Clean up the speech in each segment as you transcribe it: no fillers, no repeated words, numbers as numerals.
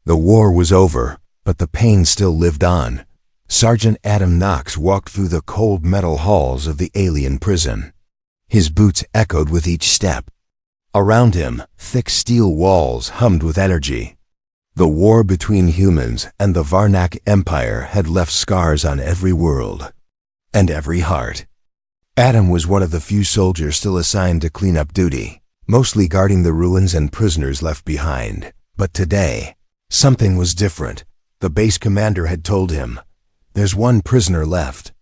The war was over, but the pain still lived on. Sergeant Adam Knox walked through the cold metal halls of the alien prison. His boots echoed with each step. Around him, thick steel walls hummed with energy. The war between humans and the Varnak Empire had left scars on every world and every heart. Adam was one of the few soldiers still assigned to clean up duty, mostly guarding the ruins and prisoners left behind. But today, something was different. The base commander had told him, "There's one prisoner left.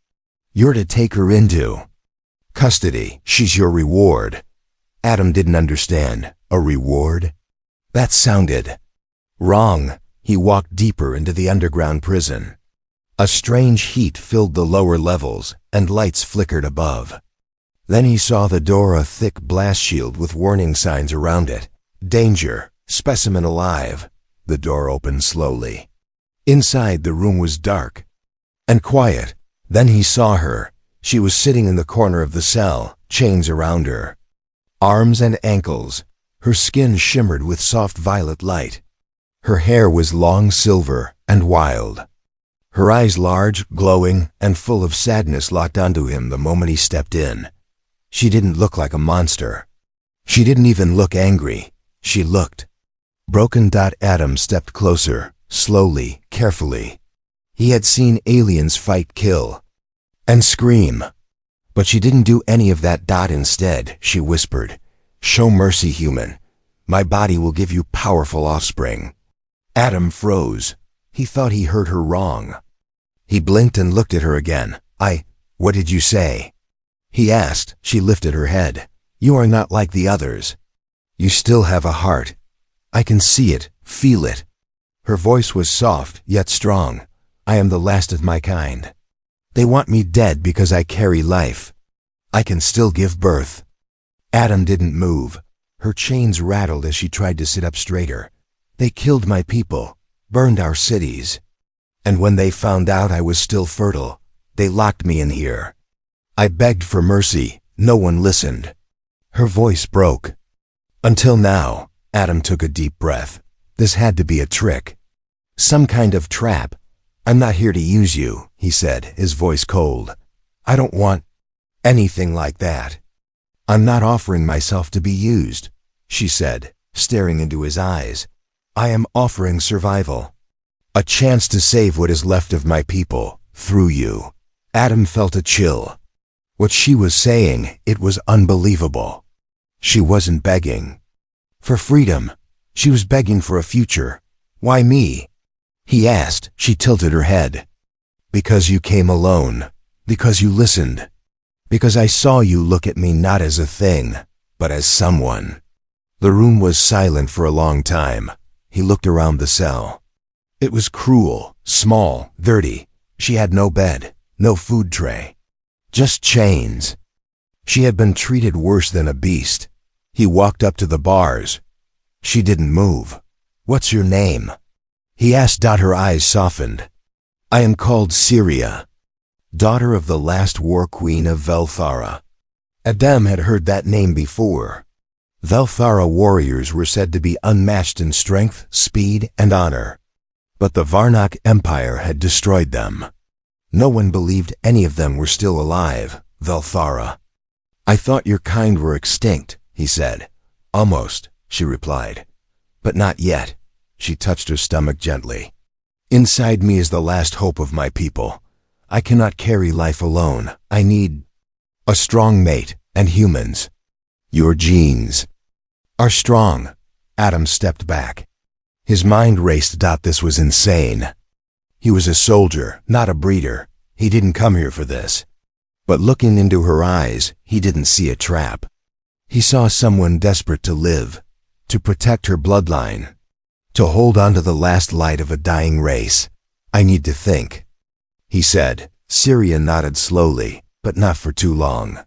You're to take her into custody. She's your reward." Adam didn't understand. A reward? That sounded wrong. He walked deeper into the underground prison. A strange heat filled the lower levels, and lights flickered above. Then he saw the door, a thick blast shield with warning signs around it. Danger. Specimen alive. The door opened slowly. Inside, the room was dark and quiet. Then he saw her. She was sitting in the corner of the cell, chains around her arms and ankles. Her skin shimmered with soft violet light. Her hair was long silver and wild. Her eyes large, glowing, and full of sadness locked onto him the moment he stepped in. She didn't look like a monster. She didn't even look angry. She looked broken. Adam stepped closer, slowly, carefully. He had seen aliens fight, kill, and scream. But she didn't do any of that. Instead, she whispered, "Show mercy, human. My body will give you powerful offspring." Adam froze. He thought he heard her wrong. He blinked and looked at her again. What did you say?" he asked. She lifted her head. "You are not like the others. You still have a heart. I can see it, feel it." Her voice was soft, yet strong. "I am the last of my kind. They want me dead because I carry life. I can still give birth." Adam didn't move. Her chains rattled as she tried to sit up straighter. "They killed my people, burned our cities. And when they found out I was still fertile, they locked me in here. I begged for mercy. No one listened." Her voice broke. "Until now." Adam took a deep breath. This had to be a trick. Some kind of trap. "I'm not here to use you," he said, his voice cold. "I don't want anything like that." "I'm not offering myself to be used," she said, staring into his eyes. "I am offering survival. A chance to save what is left of my people, through you." Adam felt a chill. What she was saying, it was unbelievable. She wasn't begging for freedom. She was begging for a future. "Why me?" he asked. She tilted her head. "Because you came alone. Because you listened. Because I saw you look at me not as a thing, but as someone." The room was silent for a long time. He looked around the cell. It was cruel, small, dirty. She had no bed, no food tray. Just chains. She had been treated worse than a beast. He walked up to the bars. She didn't move. "What's your name?" he asked. Her eyes softened. "I am called Syria, daughter of the last war queen of Velthara." Adam had heard that name before. Velthara warriors were said to be unmatched in strength, speed, and honor. But the Varnak Empire had destroyed them. No one believed any of them were still alive. "Velthara. I thought your kind were extinct," he said. "Almost," she replied. "But not yet." She touched her stomach gently. "Inside me is the last hope of my people. I cannot carry life alone. I need a strong mate, and humans. Your genes are strong." Adam stepped back. His mind raced. This was insane. He was a soldier, not a breeder. He didn't come here for this. But looking into her eyes, he didn't see a trap. He saw someone desperate to live, to protect her bloodline, to hold on to the last light of a dying race. "I need to think," he said. Syria nodded slowly, but not for too long.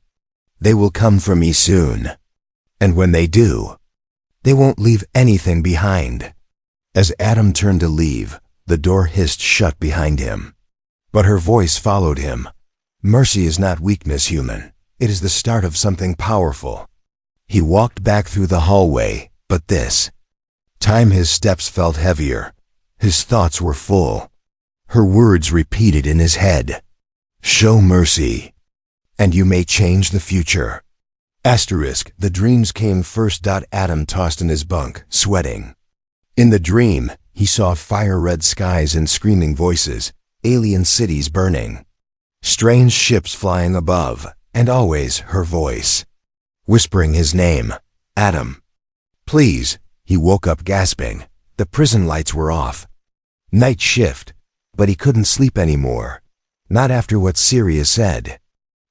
"They will come for me soon. And when they do, they won't leave anything behind." As Adam turned to leave, the door hissed shut behind him. But her voice followed him. "Mercy is not weakness, human. It is the start of something powerful." He walked back through the hallway, but this time his steps felt heavier. His thoughts were full. Her words repeated in his head. Show mercy, and you may change the future. Asterisk, the dreams came first. Adam tossed in his bunk, sweating. In the dream, he saw fire-red skies and screaming voices, alien cities burning, strange ships flying above, and always her voice, whispering his name, Adam. Please, he woke up gasping. The prison lights were off. Night shift, but he couldn't sleep anymore. Not after what Syria said.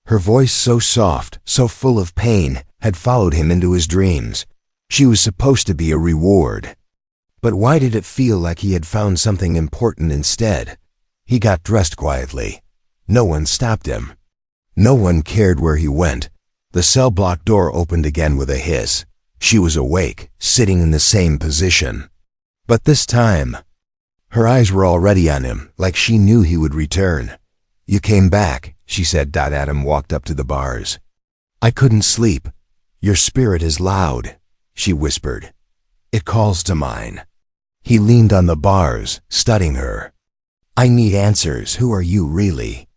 Her voice, so soft, so full of pain, had followed him into his dreams. She was supposed to be a reward. But why did it feel like he had found something important instead? He got dressed quietly. No one stopped him. No one cared where he went. The cell block door opened again with a hiss. She was awake, sitting in the same position. But this time, her eyes were already on him, like she knew he would return. You came back, she said. Adam walked up to the bars. I couldn't sleep. Your spirit is loud, she whispered. It calls to mine. He leaned on the bars, studying her. I need answers. Who are you really?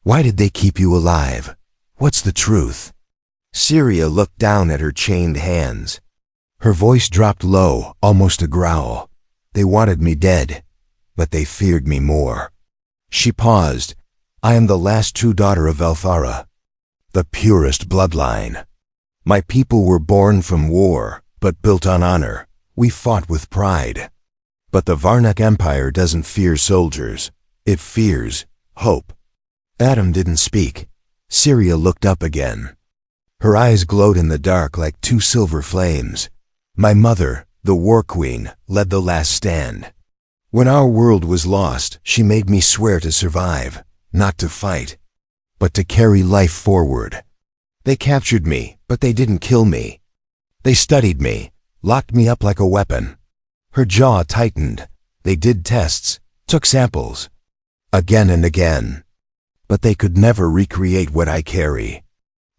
Why did they keep you alive? What's the truth? Syria looked down at her chained hands. Her voice dropped low, almost a growl. They wanted me dead, but they feared me more. She paused. I am the last true daughter of Elthara, the purest bloodline. My people were born from war, but built on honor. We fought with pride. But the Varnak Empire doesn't fear soldiers. It fears hope. Adam didn't speak. Syria looked up again. Her eyes glowed in the dark like two silver flames. My mother, the War Queen, led the last stand. When our world was lost, she made me swear to survive, not to fight, but to carry life forward. They captured me, but they didn't kill me. They studied me, locked me up like a weapon. Her jaw tightened. They did tests, took samples, again and again. But they could never recreate what I carry.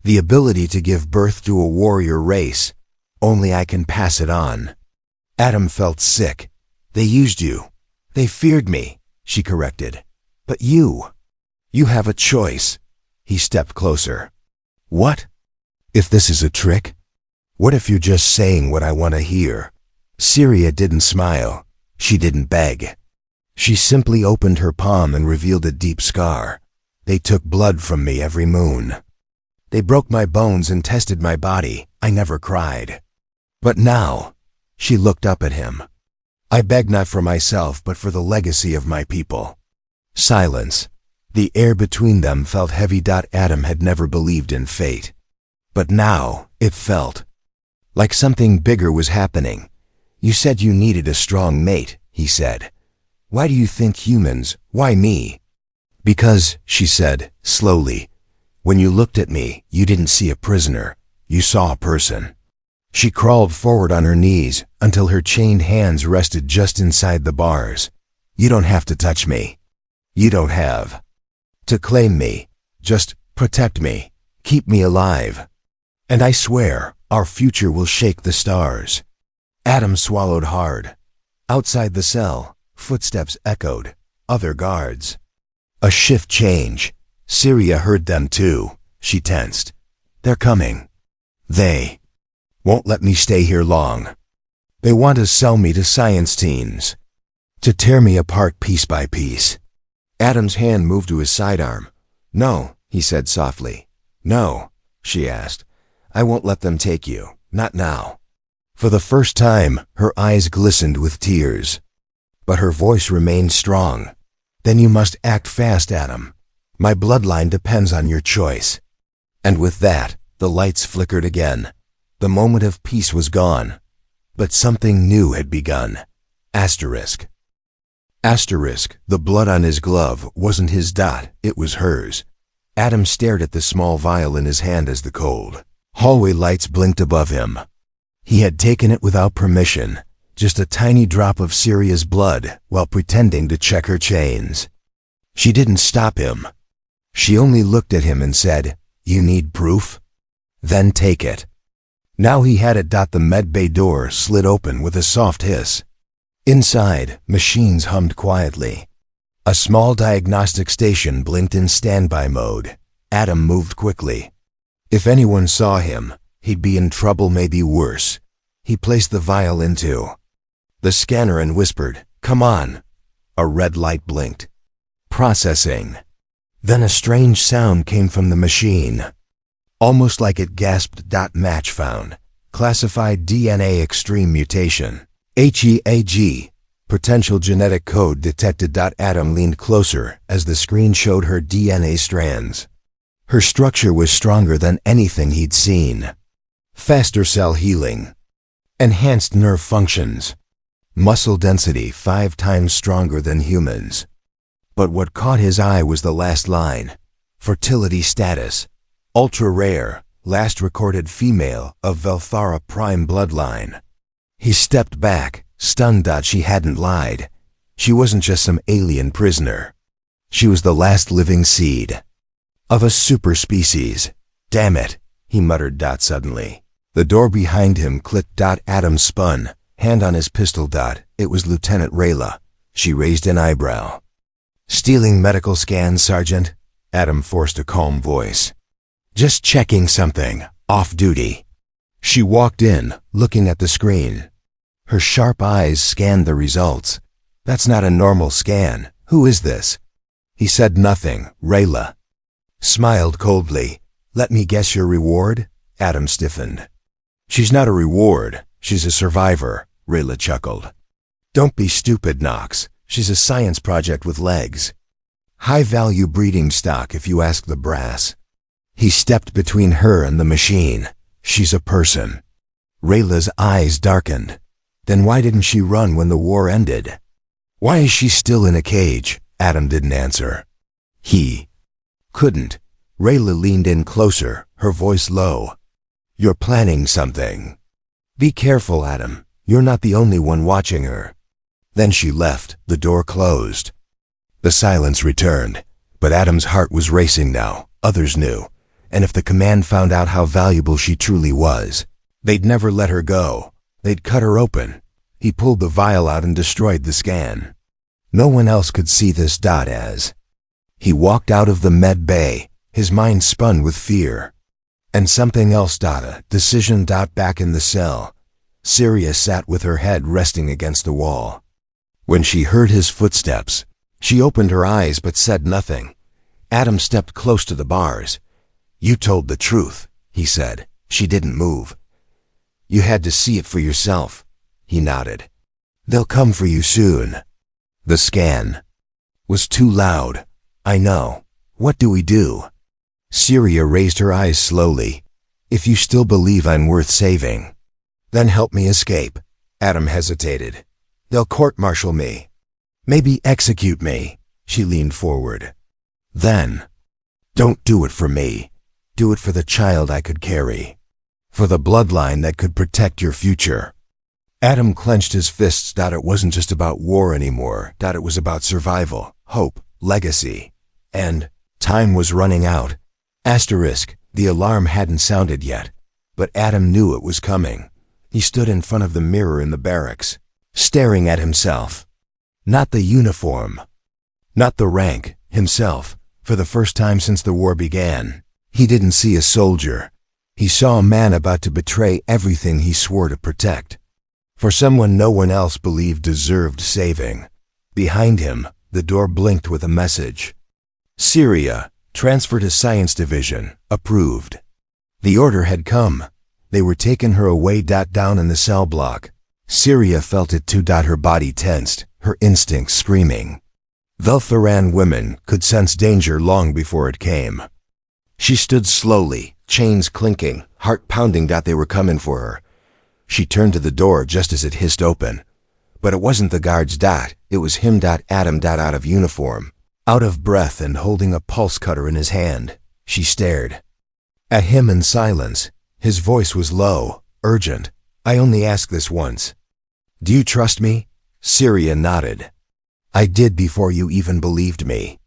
The ability to give birth to a warrior race. Only I can pass it on. Adam felt sick. They used you. They feared me, she corrected. But you have a choice. He stepped closer. What? If this is a trick? What if you're just saying what I want to hear? Syria didn't smile. She didn't beg. She simply opened her palm and revealed a deep scar. They took blood from me every moon. They broke my bones and tested my body. I never cried. But now, she looked up at him. I beg not for myself, but for the legacy of my people. Silence. The air between them felt heavy. Adam had never believed in fate. But now, it felt like something bigger was happening. You said you needed a strong mate, he said. Why do you think humans? Why me? Because, she said, slowly, when you looked at me, you didn't see a prisoner. You saw a person. She crawled forward on her knees until her chained hands rested just inside the bars. You don't have to touch me. You don't have to claim me. Just protect me. Keep me alive. And I swear, our future will shake the stars. Adam swallowed hard. Outside the cell, footsteps echoed. Other guards. A shift change. Syria heard them too. She tensed. They're coming. They won't let me stay here long. They want to sell me to science teams. To tear me apart piece by piece. Adam's hand moved to his sidearm. No, he said softly. No, she asked. I won't let them take you. Not now. For the first time, her eyes glistened with tears. But her voice remained strong. Then you must act fast, Adam. My bloodline depends on your choice. And with that, the lights flickered again. The moment of peace was gone. But something new had begun. Asterisk. Asterisk, the blood on his glove wasn't his. It was hers. Adam stared at the small vial in his hand as the cold hallway lights blinked above him. He had taken it without permission, just a tiny drop of Syria's blood, while pretending to check her chains. She didn't stop him. She only looked at him and said, You need proof? Then take it. Now he had it. The medbay door slid open with a soft hiss. Inside, machines hummed quietly. A small diagnostic station blinked in standby mode. Adam moved quickly. If anyone saw him, he'd be in trouble, maybe worse. He placed the vial into the scanner and whispered, "Come on." A red light blinked. Processing. Then a strange sound came from the machine. Almost like it gasped. "Match found. Classified DNA extreme mutation. HEAG. Potential genetic code detected." Adam leaned closer as the screen showed her DNA strands. Her structure was stronger than anything he'd seen. Faster cell healing. Enhanced nerve functions. Muscle density 5 times stronger than humans. But what caught his eye was the last line. Fertility status. Ultra rare. Last recorded female of Velthara prime bloodline. He stepped back, stunned. She hadn't lied. She wasn't just some alien prisoner. She was the last living seed of a superspecies. "Damn it," he muttered. Suddenly, the door behind him clicked. Adam spun, hand on his pistol. It was Lieutenant Rayla. She raised an eyebrow. "Stealing medical scans, Sergeant?" Adam forced a calm voice. "Just checking something. Off duty." She walked in, looking at the screen. Her sharp eyes scanned the results. "That's not a normal scan. Who is this?" He said nothing. "Rayla." Smiled coldly. "Let me guess your reward?" Adam stiffened. "She's not a reward. She's a survivor," Rayla chuckled. "Don't be stupid, Knox. She's a science project with legs. High-value breeding stock, if you ask the brass." He stepped between her and the machine. "She's a person." Rayla's eyes darkened. "Then why didn't she run when the war ended? Why is she still in a cage?" Adam didn't answer. He couldn't. Rayla leaned in closer, her voice low. "You're planning something. Be careful, Adam. You're not the only one watching her." Then she left, the door closed. The silence returned, but Adam's heart was racing now. Others knew, and if the command found out how valuable she truly was, they'd never let her go. They'd cut her open. He pulled the vial out and destroyed the scan. No one else could see this. As he walked out of the med bay, his mind spun with fear. And something else. A decision. Back in the cell, Syria sat with her head resting against the wall. When she heard his footsteps, she opened her eyes but said nothing. Adam stepped close to the bars. "You told the truth," he said. She didn't move. "You had to see it for yourself." He nodded. "They'll come for you soon." The scan was too loud. "I know. What do we do?" Syria raised her eyes slowly. "If you still believe I'm worth saving, then help me escape." Adam hesitated. "They'll court-martial me. Maybe execute me." She leaned forward. "Then, don't do it for me. Do it for the child I could carry. For the bloodline that could protect your future." Adam clenched his fists. It wasn't just about war anymore. It was about survival, hope, legacy. And time was running out. The alarm hadn't sounded yet, but Adam knew it was coming. He stood in front of the mirror in the barracks, staring at himself. Not the uniform, not the rank, himself. For the first time since the war began, he didn't see a soldier. He saw a man about to betray everything he swore to protect. For someone no one else believed deserved saving. Behind him, the door blinked with a message. "Syria, transfer to Science Division, approved." The order had come. They were taking her away. Down in the cell block, Syria felt it too. Her body tensed, her instincts screaming. Veltharan women could sense danger long before it came. She stood slowly, chains clinking, heart pounding. They were coming for her. She turned to the door just as it hissed open. But it wasn't the guards. It was him. Adam. Out of uniform, out of breath and holding a pulse cutter in his hand. She stared at him in silence. His voice was low, urgent. "I only ask this once. Do you trust me?" Syria nodded. "I did before you even believed me."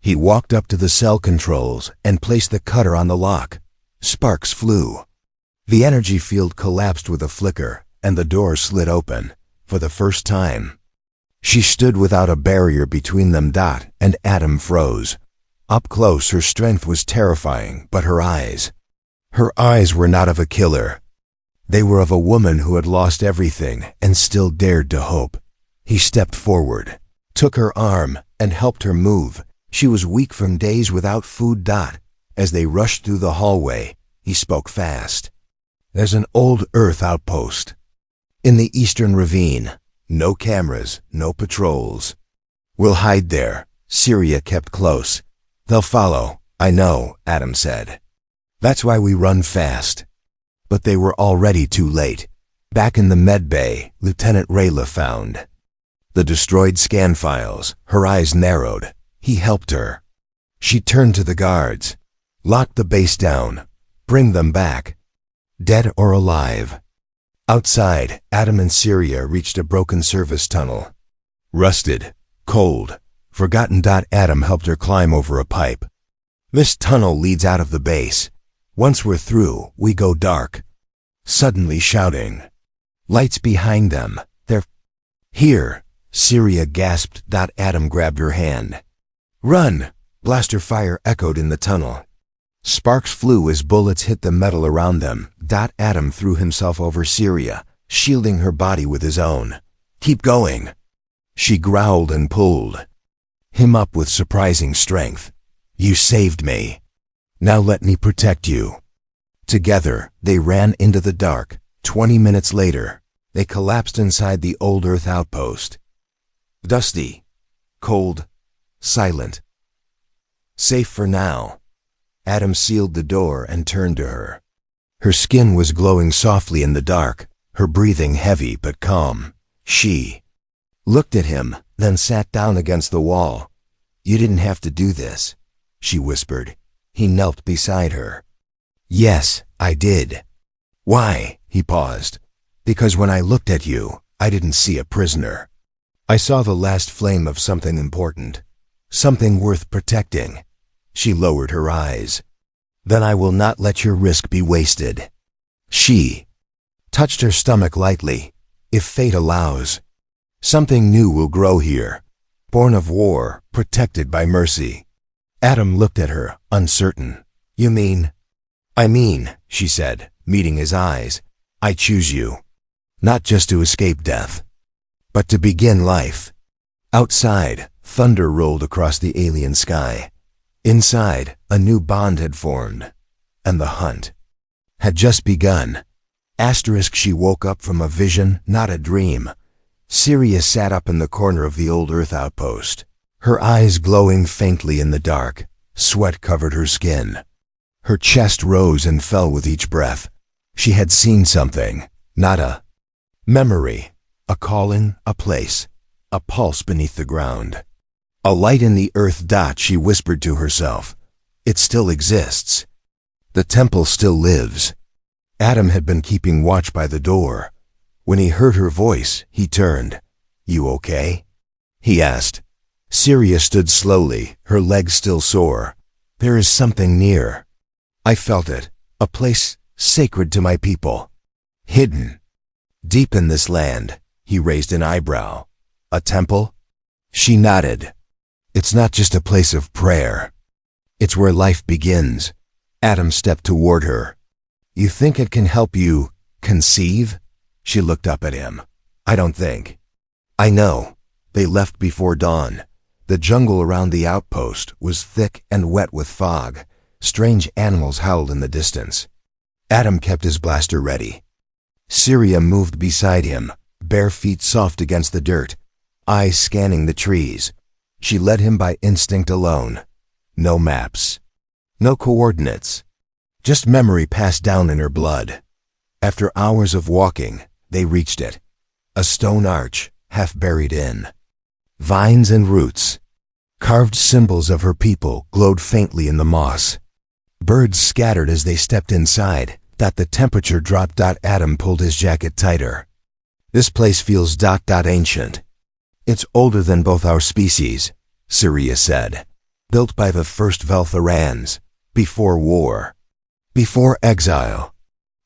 He walked up to the cell controls and placed the cutter on the lock. Sparks flew. The energy field collapsed with a flicker, and the door slid open. For the first time, She stood without a barrier between them. And Adam froze. Up close, her strength was terrifying, but her eyes were not of a killer. They were of a woman who had lost everything and still dared to hope. He stepped forward, took her arm, and helped her move. She was weak from days without food. As they rushed through the hallway, he spoke fast. "There's an old Earth outpost in the eastern ravine. No cameras, no patrols. We'll hide there." Syria kept close. "They'll follow." "I know," Adam said. "That's why we run fast." But they were already too late. Back in the med bay, Lieutenant Rayla found the destroyed scan files. Her eyes narrowed. He helped her. She turned to the guards. "Lock the base down. Bring them back, dead or alive." Outside, Adam and Syria reached a broken service tunnel. Rusted, cold, forgotten. Adam helped her climb over a pipe. "This tunnel leads out of the base. Once we're through, we go dark." Suddenly shouting. Lights behind them. "They're here!" Syria gasped. Adam grabbed her hand. "Run!" Blaster fire echoed in the tunnel. Sparks flew as bullets hit the metal around them. Adam threw himself over Syria, shielding her body with his own. "Keep going." She growled and pulled him up with surprising strength. "You saved me. Now let me protect you." Together, they ran into the dark. 20 minutes later, they collapsed inside the old Earth outpost. Dusty, cold, silent. Safe for now. Adam sealed the door and turned to her. Her skin was glowing softly in the dark, her breathing heavy but calm. She looked at him, then sat down against the wall. "You didn't have to do this," she whispered. He knelt beside her. "Yes, I did." "Why?" He paused. "Because when I looked at you, I didn't see a prisoner. I saw the last flame of something important, something worth protecting." She lowered her eyes. "Then I will not let your risk be wasted." She touched her stomach lightly. "If fate allows, something new will grow here, born of war, protected by mercy." Adam looked at her, uncertain. "You mean?" "I mean," she said, meeting his eyes, "I choose you, not just to escape death, but to begin life." Outside, thunder rolled across the alien sky. Inside, a new bond had formed, and the hunt had just begun. She woke up from a vision, not a dream. Syria sat up in the corner of the old Earth outpost, her eyes glowing faintly in the dark. Sweat covered her skin. Her chest rose and fell with each breath. She had seen something, not a memory, a calling, a place, a pulse beneath the ground. "A light in the earth." She whispered to herself. "It still exists. The temple still lives." Adam had been keeping watch by the door. When he heard her voice, he turned. "You okay?" he asked. Syria stood slowly, her legs still sore. "There is something near. I felt it, a place sacred to my people. Hidden deep in this land." He raised an eyebrow. "A temple?" She nodded. "It's not just a place of prayer. It's where life begins." Adam stepped toward her. "You think it can help you conceive?" She looked up at him. "I don't think." "I know." They left before dawn. The jungle around the outpost was thick and wet with fog. Strange animals howled in the distance. Adam kept his blaster ready. Syria moved beside him, bare feet soft against the dirt, eyes scanning the trees. She led him by instinct alone. No maps, no coordinates, just memory passed down in her blood. After hours of walking, they reached it. A stone arch, half buried in vines and roots. Carved symbols of her people glowed faintly in the moss. Birds scattered as they stepped inside. The temperature dropped. Adam pulled his jacket tighter. "This place feels ancient." "It's older than both our species," Syria said. "Built by the first Veltharans, before war, before exile."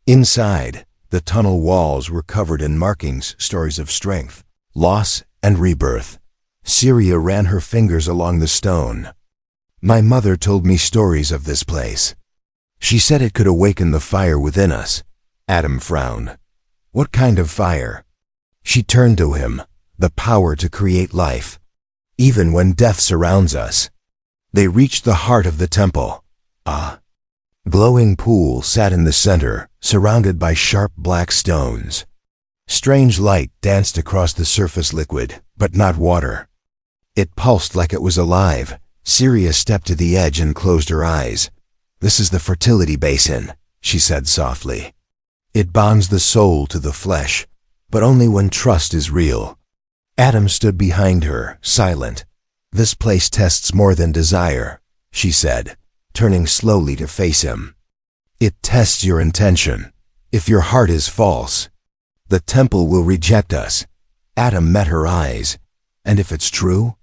Inside, the tunnel walls were covered in markings, stories of strength, loss, and rebirth. Syria ran her fingers along the stone. My mother told me stories of this place. She said it could awaken the fire within us. Adam frowned. What kind of fire? She turned to him. The power to create life, even when death surrounds us. They reached the heart of the temple. A glowing pool sat in the center, surrounded by sharp black stones. Strange light danced across the surface liquid, but not water. It pulsed like it was alive. Syria stepped to the edge and closed her eyes. This is the fertility basin, she said softly. It bonds the soul to the flesh, but only when trust is real. Adam stood behind her, silent. This place tests more than desire, she said, turning slowly to face him. It tests your intention. If your heart is false, the temple will reject us. Adam met her eyes. And if it's true?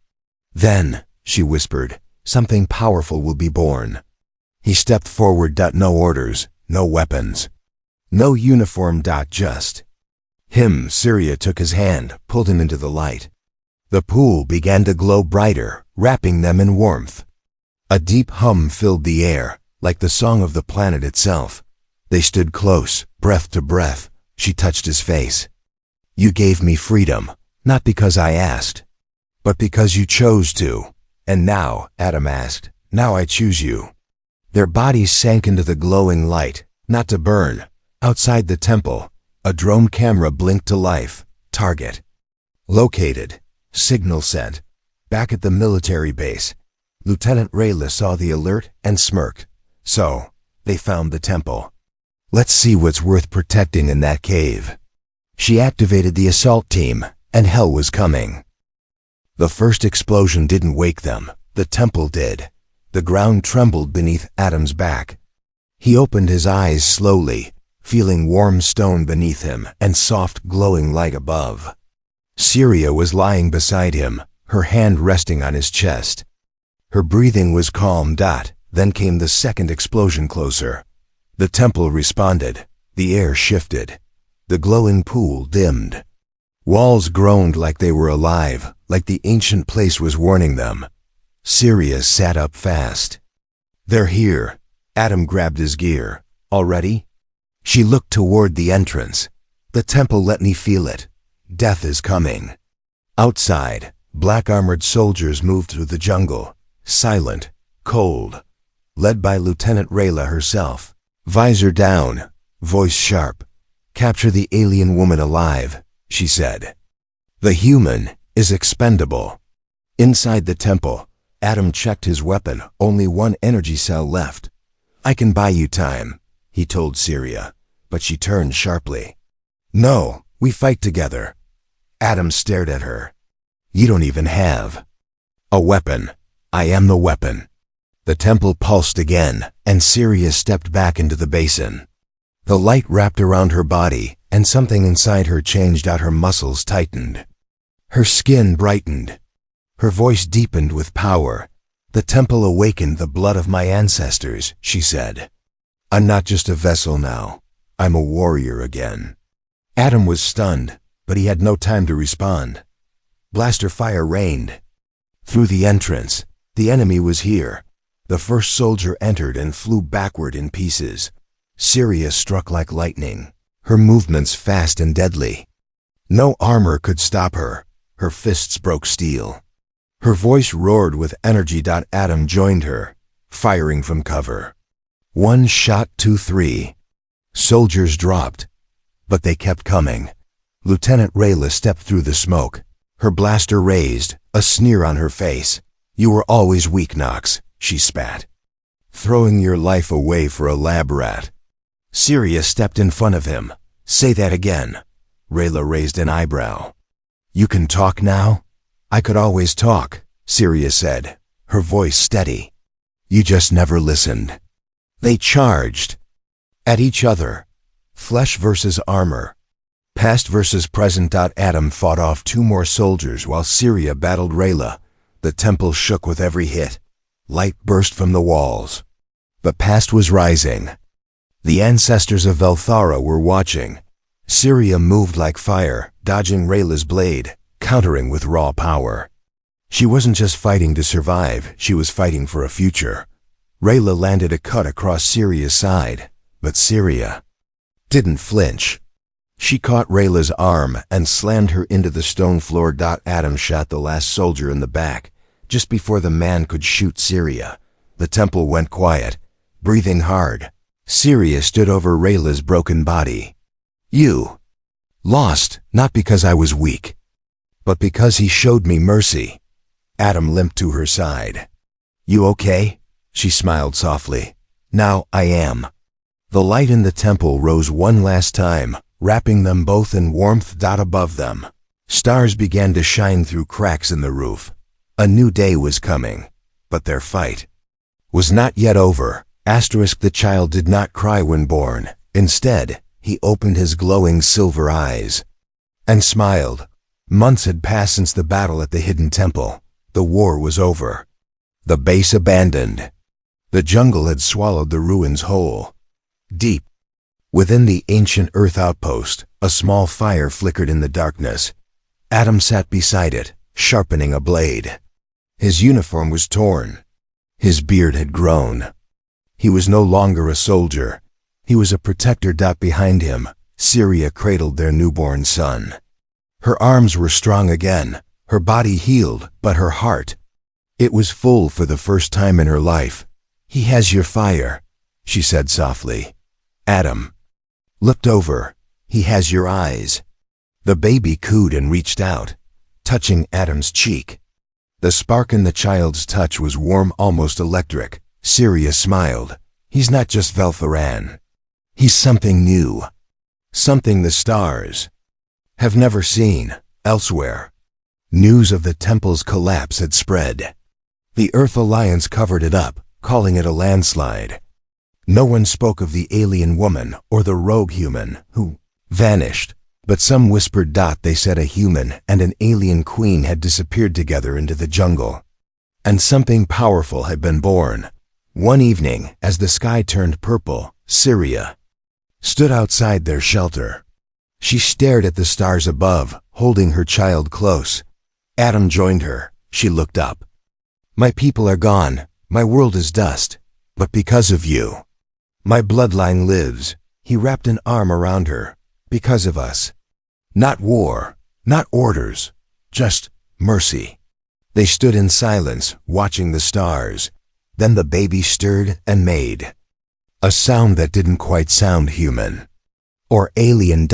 Then, she whispered, something powerful will be born. He stepped forward. No orders, no weapons, no uniform. Just him. Syria took his hand, pulled him into the light. The pool began to glow brighter, wrapping them in warmth. A deep hum filled the air, like the song of the planet itself. They stood close, breath to breath. She touched his face. You gave me freedom, not because I asked, but because you chose to. And now, Adam asked, now I choose you. Their bodies sank into the glowing light, not to burn. Outside the temple, a drone camera blinked to life. Target located. Signal sent. Back at the military base, Lieutenant Rayla saw the alert and smirked. So, they found the temple. Let's see what's worth protecting in that cave. She activated the assault team, and hell was coming. The first explosion didn't wake them. The temple did. The ground trembled beneath Adam's back. He opened his eyes slowly, feeling warm stone beneath him and soft glowing light above. Syria was lying beside him, her hand resting on his chest. Her breathing was calm. Then came the second explosion closer. The temple responded. The air shifted. The glowing pool dimmed. Walls groaned like they were alive, like the ancient place was warning them. Syria sat up fast. They're here. Adam grabbed his gear. Already? She looked toward the entrance. The temple let me feel it. Death is coming. Outside, black-armored soldiers moved through the jungle, silent, cold, led by Lieutenant Rayla herself. Visor down, voice sharp. Capture the alien woman alive, she said. The human is expendable. Inside the temple, Adam checked his weapon, only one energy cell left. I can buy you time, he told Syria, but she turned sharply. No, we fight together. Adam stared at her. You don't even have a weapon. I am the weapon. The temple pulsed again, and Syria stepped back into the basin. The light wrapped around her body, and something inside her changed out. Her muscles tightened. Her skin brightened. Her voice deepened with power. The temple awakened the blood of my ancestors, she said. I'm not just a vessel now. I'm a warrior again. Adam was stunned, but he had no time to respond. Blaster fire rained. Through the entrance, the enemy was here. The first soldier entered and flew backward in pieces. Syria struck like lightning, her movements fast and deadly. No armor could stop her. Her fists broke steel. Her voice roared with energy. Adam joined her, firing from cover. One shot, 2, 3. Soldiers dropped, but they kept coming. Lieutenant Rayla stepped through the smoke, her blaster raised, a sneer on her face. You were always weak, Knox, she spat. Throwing your life away for a lab rat. Syria stepped in front of him. Say that again. Rayla raised an eyebrow. You can talk now? I could always talk, Syria said, her voice steady. You just never listened. They charged. At each other. Flesh versus armor. Past versus present. Adam fought off 2 more soldiers while Syria battled Rayla. The temple shook with every hit. Light burst from the walls. The past was rising. The ancestors of Velthara were watching. Syria moved like fire, dodging Rayla's blade, countering with raw power. She wasn't just fighting to survive, she was fighting for a future. Rayla landed a cut across Syria's side, but Syria didn't flinch. She caught Rayla's arm and slammed her into the stone floor. Adam shot the last soldier in the back, just before the man could shoot Syria. The temple went quiet, breathing hard. Syria stood over Rayla's broken body. You lost, not because I was weak, but because he showed me mercy. Adam limped to her side. You okay? She smiled softly. Now I am. The light in the temple rose one last time, wrapping them both in warmth. Above them, stars began to shine through cracks in the roof. A new day was coming, but their fight was not yet over. The child did not cry when born. Instead, he opened his glowing silver eyes and smiled. Months had passed since the battle at the hidden temple. The war was over. The base abandoned. The jungle had swallowed the ruins whole. Deep within the ancient earth outpost, a small fire flickered in the darkness. Adam sat beside it, sharpening a blade. His uniform was torn. His beard had grown. He was no longer a soldier. He was a protector. Behind him, Syria cradled their newborn son. Her arms were strong again, her body healed, but her heart, it was full for the first time in her life. He has your fire, she said softly. Adam looked over. He has your eyes. The baby cooed and reached out, touching Adam's cheek. The spark in the child's touch was warm, almost electric. Syria smiled. He's not just Veltharan. He's something new. Something the stars have never seen elsewhere. News of the temple's collapse had spread. The Earth Alliance covered it up, calling it a landslide. No one spoke of the alien woman or the rogue human who vanished, but some whispered. They said a human and an alien queen had disappeared together into the jungle. And something powerful had been born. One evening, as the sky turned purple, Syria stood outside their shelter. She stared at the stars above, holding her child close. Adam joined her. She looked up. My people are gone. My world is dust. But because of you, my bloodline lives. He wrapped an arm around her. Because of us. Not war, not orders, just mercy. They stood in silence, watching the stars. Then the baby stirred and made a sound that didn't quite sound human or alien.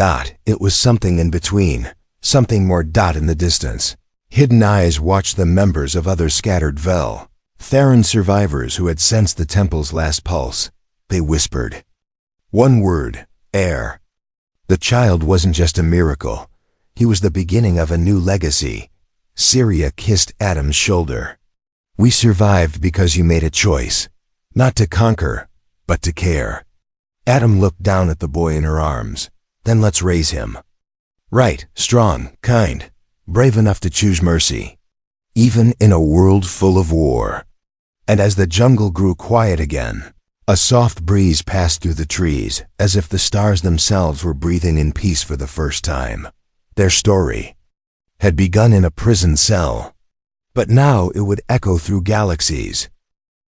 It was something in between, something more. In the distance, hidden eyes watched the members of other scattered Theran survivors who had sensed the temple's last pulse. They whispered one word: air. The child wasn't just a miracle. He was the beginning of a new legacy. Syria kissed Adam's shoulder. We survived because you made a choice, not to conquer, but to care. Adam looked down at the boy in her arms. Then let's raise him. Right, strong, kind, brave enough to choose mercy, even in a world full of war. And as the jungle grew quiet again, a soft breeze passed through the trees, as if the stars themselves were breathing in peace for the first time. Their story had begun in a prison cell, but now it would echo through galaxies.